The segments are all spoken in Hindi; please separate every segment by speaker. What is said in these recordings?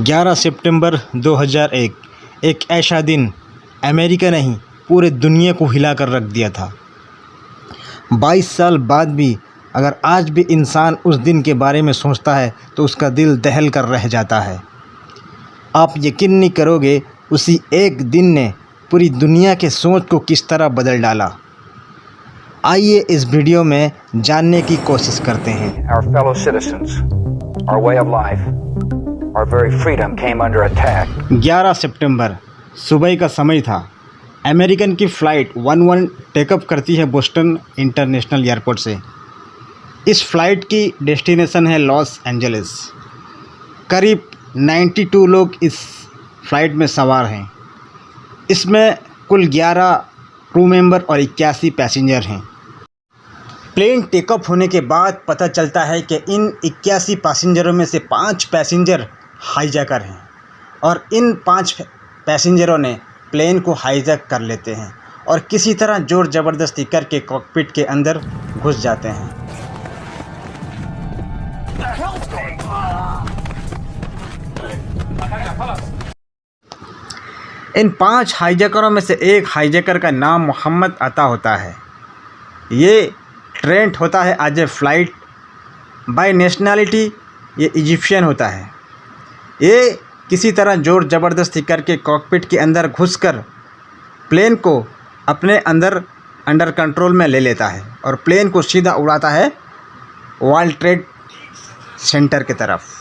Speaker 1: 11 सितंबर 2001 एक ऐसा दिन अमेरिका नहीं पूरे दुनिया को हिला कर रख दिया था। 22 साल बाद भी अगर आज भी इंसान उस दिन के बारे में सोचता है तो उसका दिल दहल कर रह जाता है। आप यकीन नहीं करोगे, उसी एक दिन ने पूरी दुनिया के सोच को किस तरह बदल डाला। आइए इस वीडियो में जानने की कोशिश करते हैं।
Speaker 2: Our fellow citizens, our way of life, our very freedom came under attack.
Speaker 1: 11 सितंबर सुबह का समय था। अमेरिकन की फ़्लाइट 11 टेकअप करती है बोस्टन इंटरनेशनल एयरपोर्ट से। इस फ़्लाइट की डेस्टिनेशन है लॉस एंजलिस। करीब 92 लोग इस फ़्लाइट में सवार हैं। इसमें कुल 11 क्रू मेंबर और 81 पैसेंजर हैं। प्लेन टेकअप होने के बाद पता चलता है कि इन 81 पैसेंजरों में से 5 पैसेंजर हाईजैकर हैं और इन 5 पैसेंजरों ने प्लेन को हाईजैक कर लेते हैं और किसी तरह ज़ोर ज़बरदस्ती करके कॉकपिट के अंदर घुस जाते हैं। इन 5 हाईजैकरों में से एक हाईजैकर का नाम मोहम्मद अता होता है। ये ट्रेंड होता है as a flight. By nationality ये इजिप्शियन होता है। ये किसी तरह ज़ोर ज़बरदस्ती करके कॉकपिट के अंदर घुसकर प्लेन को अपने अंडर कंट्रोल में ले लेता है और प्लेन को सीधा उड़ाता है वर्ल्ड ट्रेड सेंटर की तरफ।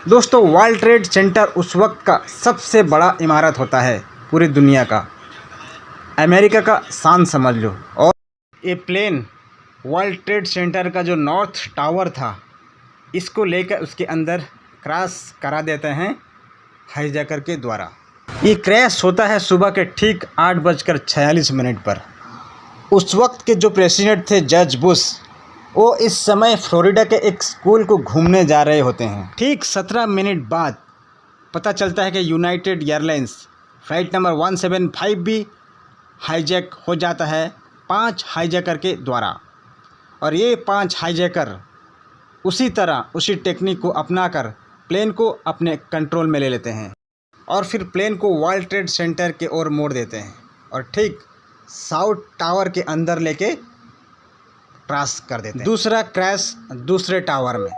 Speaker 1: दोस्तों, वर्ल्ड ट्रेड सेंटर उस वक्त का सबसे बड़ा इमारत होता है पूरी दुनिया का। अमेरिका का शान समझ लो। और ये प्लेन वर्ल्ड ट्रेड सेंटर का जो नॉर्थ टावर था, इसको लेकर उसके अंदर क्रैश करा देते हैं हाईजैकर के द्वारा। ये क्रैश होता है सुबह के ठीक 8:46 पर। उस वक्त के जो प्रेसिडेंट थे जॉर्ज बुश, वो इस समय फ्लोरिडा के एक स्कूल को घूमने जा रहे होते हैं। ठीक 17 मिनट बाद पता चलता है कि यूनाइटेड एयरलाइंस फ़्लाइट नंबर 175 भी हाईजैक हो जाता है 5 हाईजैकर के द्वारा। और ये 5 हाईजैकर उसी टेक्निक को अपनाकर प्लेन को अपने कंट्रोल में ले लेते हैं और फिर प्लेन को वर्ल्ड ट्रेड सेंटर के ओर मोड़ देते हैं और ठीक साउथ टावर के अंदर लेके क्रैश कर देते हैं। दूसरा क्रैश दूसरे टावर में।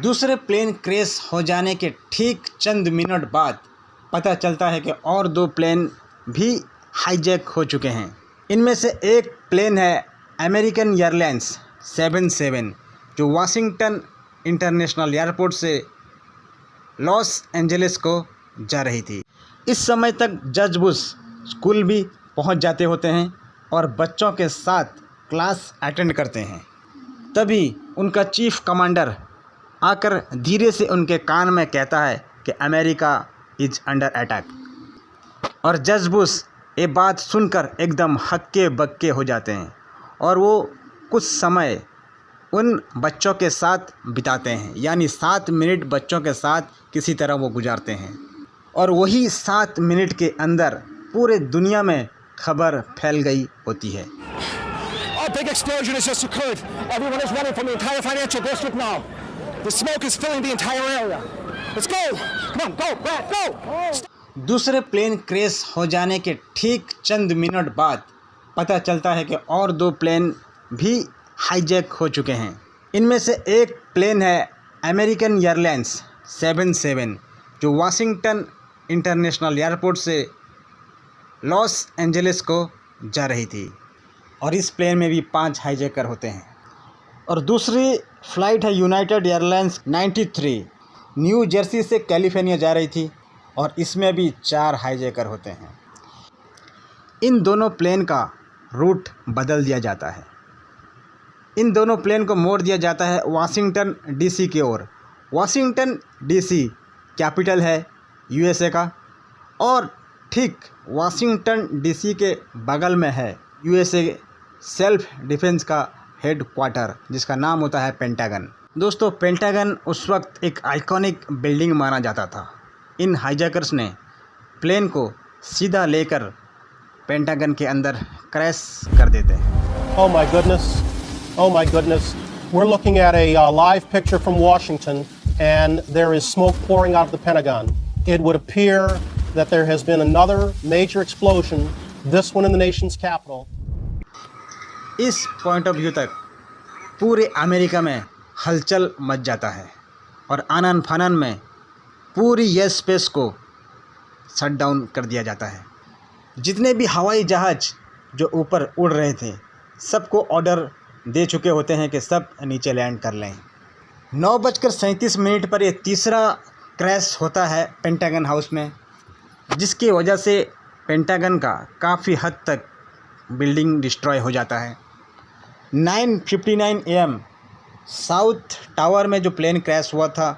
Speaker 1: दूसरे प्लेन क्रैश हो जाने के ठीक चंद मिनट बाद पता चलता है कि और 2 प्लेन भी हाईजैक हो चुके हैं। इनमें से एक प्लेन है अमेरिकन एयरलाइंस 77, जो वाशिंगटन इंटरनेशनल एयरपोर्ट से लॉस एंजलिस को जा रही थी। इस समय तक जॉर्ज बुश स्कूल भी पहुंच जाते होते हैं और बच्चों के साथ क्लास अटेंड करते हैं। तभी उनका चीफ कमांडर आकर धीरे से उनके कान में कहता है कि अमेरिका इज अंडर अटैक। और जॉर्ज बुश ये बात सुनकर एकदम हक्के बक्के हो जाते हैं और वो कुछ समय उन बच्चों के साथ बिताते हैं, यानी 7 मिनट बच्चों के साथ किसी तरह वो गुजारते हैं। और वही 7 मिनट के अंदर पूरे दुनिया में खबर फैल गई होती है।
Speaker 3: A big explosion has just occurred. Everyone is running from the entire financial district now. The smoke is filling the entire area. Let's go. Come on, go, Brad, go.
Speaker 1: दूसरे प्लेन क्रैश हो जाने के ठीक चंद मिनट बाद पता चलता है कि और 2 प्लेन भी हाईजैक हो चुके हैं। इनमें से एक प्लेन है अमेरिकन एयरलाइंस 77, जो वाशिंगटन इंटरनेशनल एयरपोर्ट से लॉस एंजलिस को जा रही थी और इस प्लेन में भी 5 हाईजैकर होते हैं। और दूसरी फ़्लाइट है यूनाइटेड एयरलाइंस 93, न्यू जर्सी से कैलिफोर्निया जा रही थी और इसमें भी 4 हाईजैकर होते हैं। इन दोनों प्लेन का रूट बदल दिया जाता है। इन दोनों प्लेन को मोड़ दिया जाता है वाशिंगटन डीसी की ओर। वाशिंगटन डीसी कैपिटल है यूएसए का और ठीक वाशिंगटन डीसी के बगल में है यूएसए सेल्फ डिफेंस का हेड क्वार्टर, जिसका नाम होता है पेंटागन। दोस्तों, पेंटागन उस वक्त एक आइकॉनिक बिल्डिंग माना जाता था। इन हाईजैकर्स ने प्लेन को सीधा लेकर पेंटागन के अंदर क्रैश कर देते हैं।
Speaker 4: Oh my goodness. Oh my goodness. We're looking at a live picture from Washington, and there is smoke pouring out of the Pentagon. It would appear that there has been another major explosion, this one in the nation's capital.
Speaker 1: इस पॉइंट ऑफ व्यू तक पूरे अमेरिका में हलचल मच जाता है और आनन फानन में पूरी यस स्पेस को शट डाउन कर दिया जाता है। जितने भी हवाई जहाज़ जो ऊपर उड़ रहे थे सबको ऑर्डर दे चुके होते हैं कि सब नीचे लैंड कर लें। 9:37 पर ये तीसरा क्रैश होता है पेंटागन हाउस में, जिसकी वजह से पेंटागन का काफ़ी हद तक बिल्डिंग डिस्ट्रॉय हो जाता है। 9:59 AM साउथ टावर में जो प्लेन क्रैश हुआ था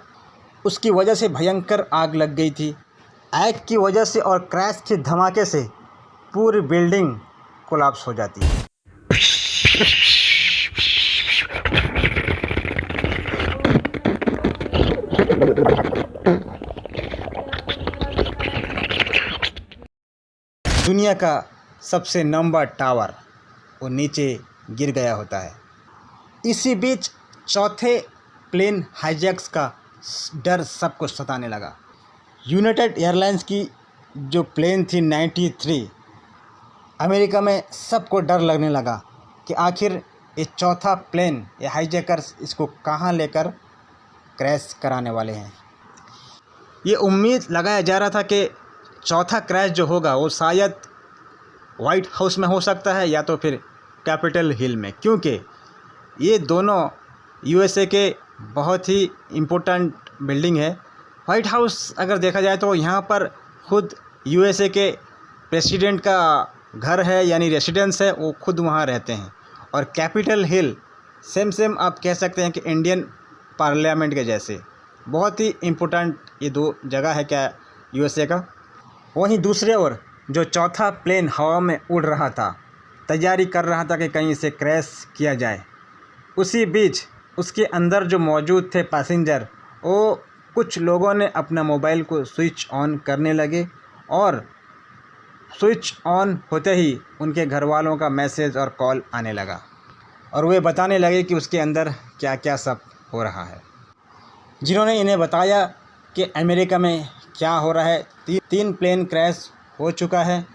Speaker 1: उसकी वजह से भयंकर आग लग गई थी। आग की वजह से और क्रैश के धमाके से पूरी बिल्डिंग कोलैप्स हो जाती है। दुनिया का सबसे लंबा टावर वो नीचे गिर गया होता है। इसी बीच चौथे प्लेन हाईजैक्स का डर सबको सताने लगा। यूनाइटेड एयरलाइंस की जो प्लेन थी 93, अमेरिका में सबको डर लगने लगा कि आखिर ये चौथा प्लेन ये हाईजैकर्स इसको कहाँ लेकर क्रैश कराने वाले हैं। ये उम्मीद लगाया जा रहा था कि चौथा क्रैश जो होगा वो शायद वाइट हाउस में हो सकता है या तो फिर कैपिटल हिल में, क्योंकि ये दोनों यूएसए के बहुत ही इम्पोर्टेंट बिल्डिंग है। वाइट हाउस अगर देखा जाए तो यहाँ पर खुद यूएसए के प्रेसिडेंट का घर है, यानी रेसिडेंस है, वो खुद वहाँ रहते हैं। और कैपिटल हिल सेम आप कह सकते हैं कि इंडियन पार्लियामेंट के जैसे बहुत ही इम्पोर्टेंट ये दो जगह है क्या यूएसए का। वहीं दूसरे ओर जो चौथा प्लेन हवा में उड़ रहा था, तैयारी कर रहा था कि कहीं इसे क्रैश किया जाए, उसी बीच उसके अंदर जो मौजूद थे पैसेंजर, वो कुछ लोगों ने अपना मोबाइल को स्विच ऑन करने लगे और स्विच ऑन होते ही उनके घर वालों का मैसेज और कॉल आने लगा और वे बताने लगे कि उसके अंदर क्या क्या सब हो रहा है। जिन्होंने इन्हें बताया कि अमेरिका में क्या हो रहा है। तीन प्लेन क्रैश हो चुका है,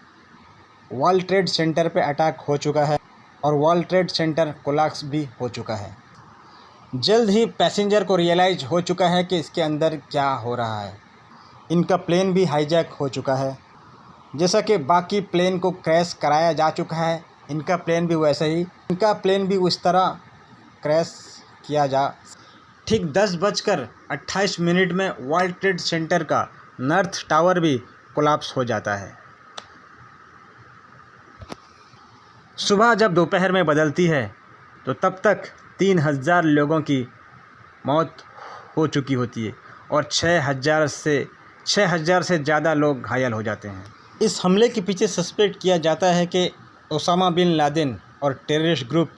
Speaker 1: वर्ल्ड ट्रेड सेंटर पे अटैक हो चुका है और वर्ल्ड ट्रेड सेंटर कोलैप्स भी हो चुका है। जल्द ही पैसेंजर को रियलाइज़ हो चुका है कि इसके अंदर क्या हो रहा है। इनका प्लेन भी हाईजैक हो चुका है। जैसा कि बाकी प्लेन को क्रैश कराया जा चुका है, इनका प्लेन भी वैसे ही, इनका प्लेन भी उस तरह क्रैश किया जा। ठीक 10:28 में वर्ल्ड ट्रेड सेंटर का नॉर्थ टावर भी कोलैप्स हो जाता है। सुबह जब दोपहर में बदलती है तो तब तक 3000 लोगों की मौत हो चुकी होती है और 6000 से ज़्यादा लोग घायल हो जाते हैं। इस हमले के पीछे सस्पेक्ट किया जाता है कि ओसामा बिन लादेन और टेररिस्ट ग्रुप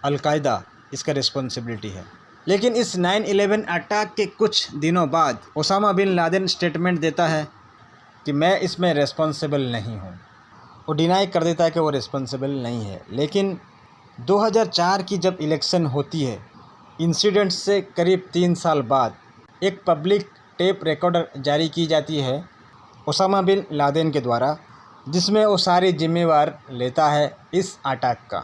Speaker 1: अल-कायदा इसका रिस्पॉन्सिबिलिटी है। लेकिन इस 9/11 अटैक के कुछ दिनों बाद ओसामा बिन लादेन स्टेटमेंट देता है कि मैं इसमें रिस्पॉन्सिबल नहीं हूँ। वो डिनाई कर देता है कि वो रिस्पॉन्सिबल नहीं है। लेकिन 2004 की जब इलेक्शन होती है, इंसिडेंट से करीब 3 साल बाद एक पब्लिक टेप रिकॉर्डर जारी की जाती है ओसामा बिन लादेन के द्वारा, जिसमें वो सारी जिम्मेवार लेता है इस अटैक का।